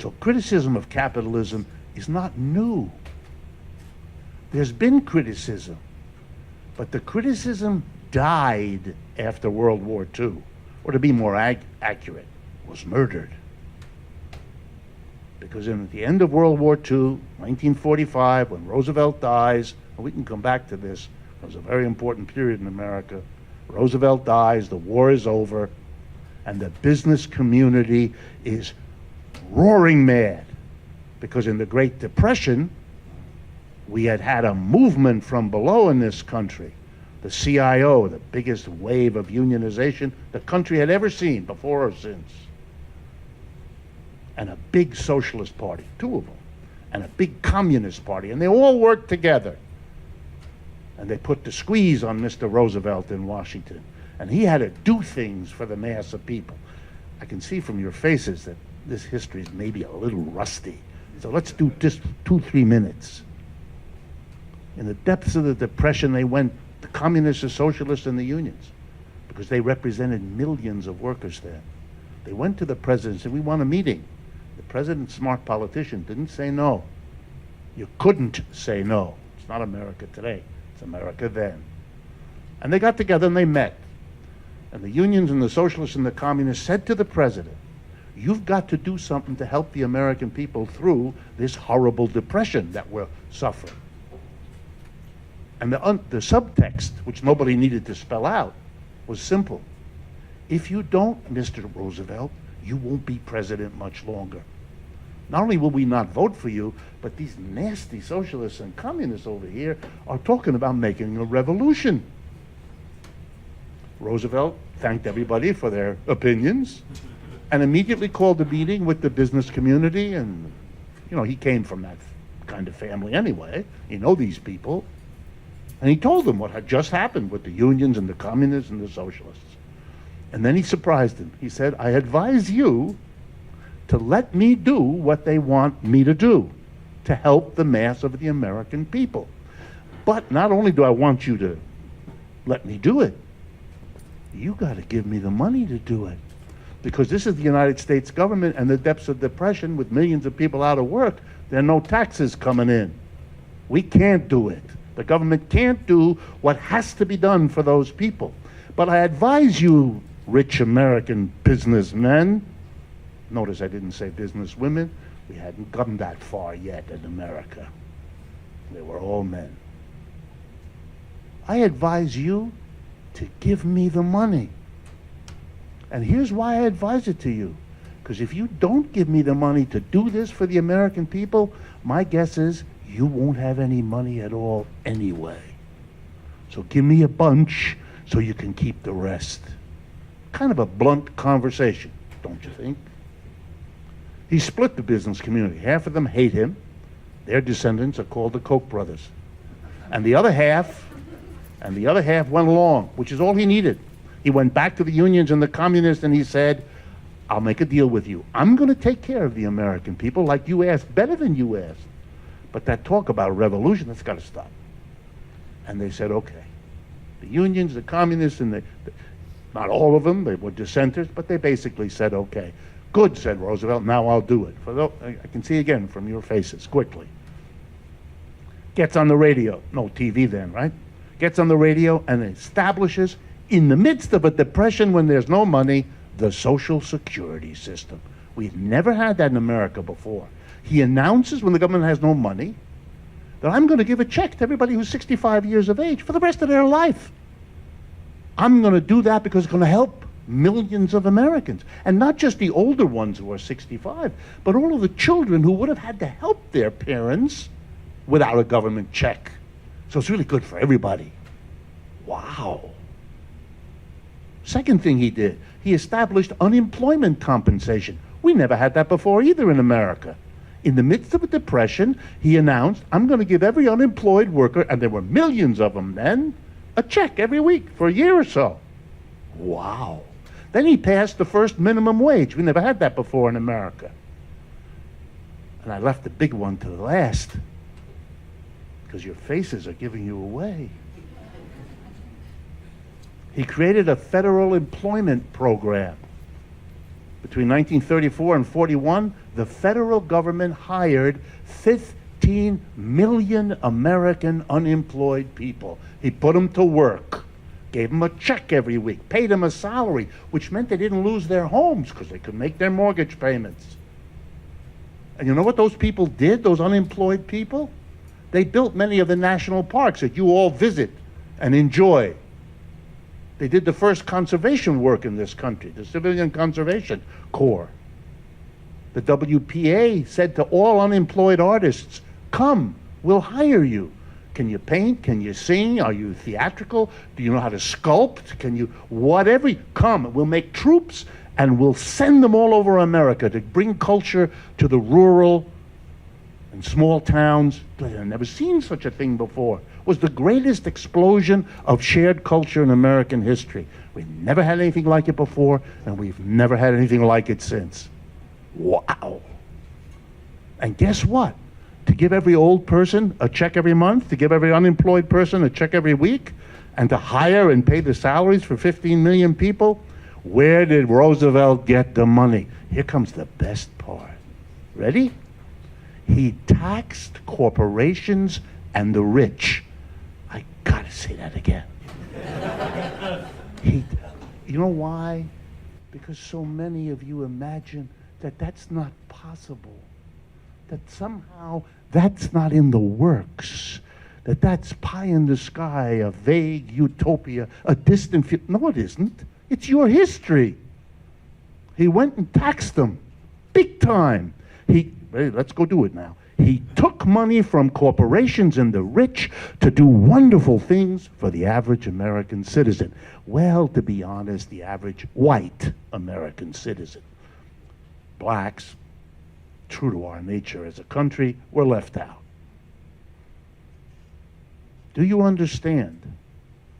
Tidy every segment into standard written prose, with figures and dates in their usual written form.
So criticism of capitalism is not new. There's been criticism, but the criticism died after World War II, or to be more accurate, was murdered. Because at the end of World War II, 1945, when Roosevelt dies, and we can come back to this, it was a very important period in America. Roosevelt dies, the war is over, and the business community is roaring mad. Because in the Great Depression, we had had a movement from below in this country. The CIO, the biggest wave of unionization the country had ever seen, before or since. And a big socialist party, two of them, and a big communist party, and they all worked together. And they put the squeeze on Mr. Roosevelt in Washington, and he had to do things for the mass of people. I can see from your faces that this history is maybe a little rusty, so let's do just 2-3 minutes. In the depths of the Depression, they went, the communists, the socialists, and the unions, because they represented millions of workers then. They went to the president and said, we want a meeting. The president, smart politician, didn't say no. You couldn't say no. It's not America today. It's America then. And they got together and they met. And the unions and the socialists and the communists said to the president, you've got to do something to help the American people through this horrible depression that we're suffering. And the subtext, which nobody needed to spell out, was simple. If you don't, Mr. Roosevelt, you won't be president much longer. Not only will we not vote for you, but these nasty socialists and communists over here are talking about making a revolution. Roosevelt thanked everybody for their opinions and immediately called a meeting with the business community, and he came from that kind of family anyway. He know these people. And he told them what had just happened with the unions and the communists and the socialists. And then he surprised them. He said, I advise you to let me do what they want me to do to help the mass of the American people. But not only do I want you to let me do it, you got to give me the money to do it. Because this is the United States government and the depths of depression with millions of people out of work. There are no taxes coming in. We can't do it. The government can't do what has to be done for those people. But I advise you, rich American businessmen, notice I didn't say businesswomen, we hadn't come that far yet in America. They were all men. I advise you to give me the money. And here's why I advise it to you. Because if you don't give me the money to do this for the American people, my guess is you won't have any money at all anyway. So give me a bunch so you can keep the rest. Kind of a blunt conversation, don't you think? He split the business community. Half of them hate him. Their descendants are called the Koch brothers. And the other half went along, which is all he needed. He went back to the unions and the communists and he said, I'll make a deal with you. I'm going to take care of the American people like you asked, better than you asked. But that talk about a revolution, that's got to stop. And they said, okay. The unions, the communists, and not all of them, they were dissenters, but they basically said, okay. Good, said Roosevelt, now I'll do it. I can see again from your faces, quickly. Gets on the radio, no TV then, right? Gets on the radio and establishes, in the midst of a depression when there's no money, the Social Security system. We've never had that in America before. He announces, when the government has no money, that I'm going to give a check to everybody who's 65 years of age for the rest of their life. I'm going to do that because it's going to help millions of Americans. And not just the older ones who are 65, but all of the children who would have had to help their parents without a government check. So it's really good for everybody. Wow. Second thing he did, he established unemployment compensation. We never had that before either in America. In the midst of a depression, he announced, I'm going to give every unemployed worker, and there were millions of them then, a check every week for a year or so. Wow. Then he passed the first minimum wage. We never had that before in America. And I left the big one to the last, because your faces are giving you away. He created a federal employment program. Between 1934 and 41, the federal government hired 15 million American unemployed people. He put them to work, gave them a check every week, paid them a salary, which meant they didn't lose their homes because they could make their mortgage payments. And you know what those people did, those unemployed people? They built many of the national parks that you all visit and enjoy. They did the first conservation work in this country, the Civilian Conservation Corps. The WPA said to all unemployed artists, come, we'll hire you. Can you paint? Can you sing? Are you theatrical? Do you know how to sculpt? Can you, whatever, come, we'll make troops and we'll send them all over America to bring culture to the rural and small towns. I've never seen such a thing before. It was the greatest explosion of shared culture in American history. We've never had anything like it before, and we've never had anything like it since. Wow. And guess what? To give every old person a check every month, to give every unemployed person a check every week, and to hire and pay the salaries for 15 million people, where did Roosevelt get the money? Here comes the best part. Ready? He taxed corporations and the rich. I gotta say that again. You know why? Because so many of you imagine that that's not possible. That somehow that's not in the works. That that's pie in the sky, a vague utopia, a distant future. No, it isn't. It's your history. He went and taxed them, big time. Hey, let's go do it now. He took money from corporations and the rich to do wonderful things for the average American citizen. Well, to be honest, the average white American citizen. Blacks, true to our nature as a country, were left out. Do you understand?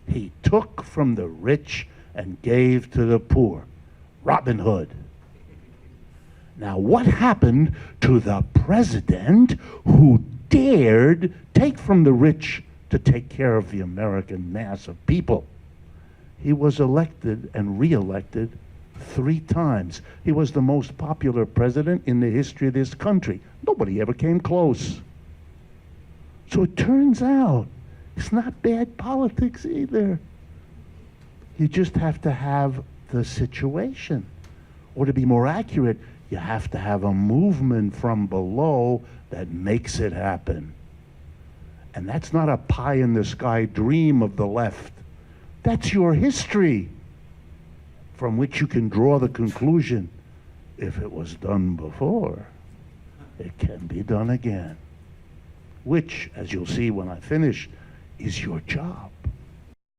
He took from the rich and gave to the poor. Robin Hood. Now, what happened to the president who dared take from the rich to take care of the American mass of people? He was elected and re-elected 3 times. He was the most popular president in the history of this country. Nobody ever came close. So it turns out it's not bad politics either. You just have to have the situation. Or to be more accurate, you have to have a movement from below that makes it happen. And that's not a pie-in-the-sky dream of the left. That's your history, from which you can draw the conclusion, if it was done before, it can be done again. Which, as you'll see when I finish, is your job.